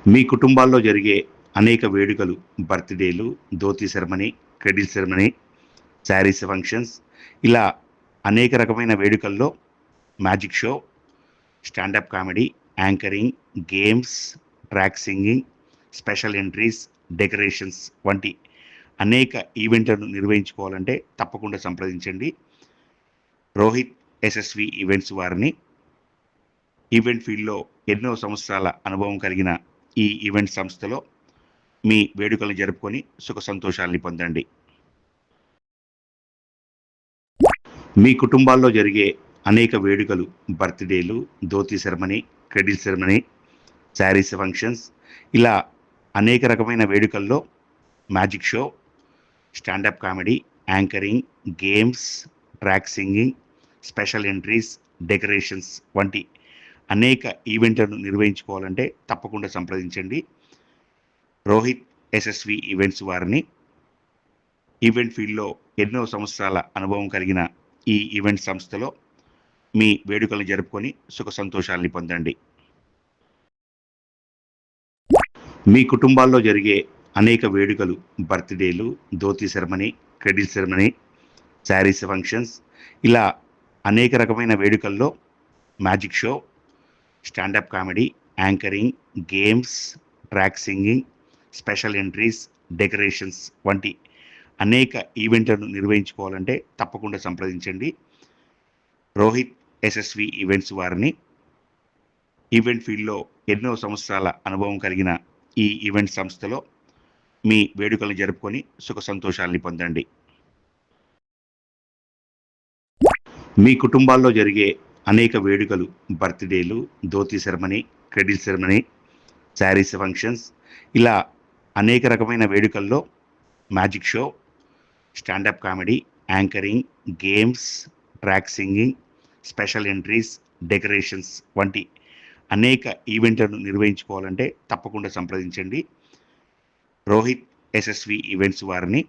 మీ కుటుంబాల్లో జరిగే అనేక వేడుకలు, బర్త్‌డేలు, dhoti ceremony, cradle ceremony, saris functions ఇలా అనేక రకమైన వేడుకల్లో magic show, standup comedy, anchoring, games, track singing, special entries, decorations వంటి అనేక ఈవెంట్లను నిర్వహించుకోవాలంటే తప్పకుండా సంప్రదించండి. రోహిత్ ఎస్ఎస్వి ఈవెంట్స్ వారిని. ఈవెంట్ ఫీల్డ్‌లో ఎన్నో సంవత్సరాల అనుభవం కలిగిన ఈ ఈవెంట్ సంస్థలో మీ వేడుకలను జరుపుకొని సుఖ సంతోషాల్ని పొందండి. మీ కుటుంబాల్లో జరిగే అనేక వేడుకలు, బర్త్‌డేలు, dhoti ceremony, cradle ceremony, saris functions ఇలా అనేక రకమైన వేడుకల్లో magic show, standup comedy, anchoring, games, track singing, special entries, decorations వంటి అనేక ఈవెంట్లను నిర్వహించుకోవాలంటే తప్పకుండా సంప్రదించండి. రోహిత్ ఎస్ఎస్వి ఈవెంట్స్ వారిని. ఈవెంట్ ఫీల్డ్‌లో ఎన్నో సంవత్సరాల అనుభవం కలిగిన ఈ ఈవెంట్ సంస్థలో మీ వేడుకలను జరుపుకొని సుఖ సంతోషాల్ని పొందండి. మీ కుటుంబాల్లో జరిగే అనేక వేడుకలు, బర్త్‌డేలు, dhoti ceremony, cradle ceremony, saris functions ఇలా అనేక రకమైన వేడుకల్లో magic show, standup comedy, anchoring, games, track singing, special entries, decorations వంటి అనేక ఈవెంట్లను నిర్వహించుకోవాలంటే తప్పకుండా సంప్రదించండి. రోహిత్ ఎస్ఎస్వి ఈవెంట్స్ వారిని. ఈవెంట్ ఫీల్డ్‌లో ఎన్నో సంవత్సరాల అనుభవం కలిగిన ఈ ఈవెంట్ సంస్థలో మీ వేడుకలను జరుపుకొని సుఖ సంతోషాల్ని పొందండి. మీ కుటుంబాల్లో జరిగే అనేక వేడుకలు, బర్త్‌డేలు, dhoti ceremony, cradle ceremony, saris functions ఇలా అనేక రకమైన వేడుకల్లో magic show, standup comedy, anchoring, games, track singing, special entries, decorations వంటి అనేక ఈవెంట్లను నిర్వహించుకోవాలంటే తప్పకుండా సంప్రదించండి. రోహిత్ ఎస్ఎస్వి ఈవెంట్స్ వారిని.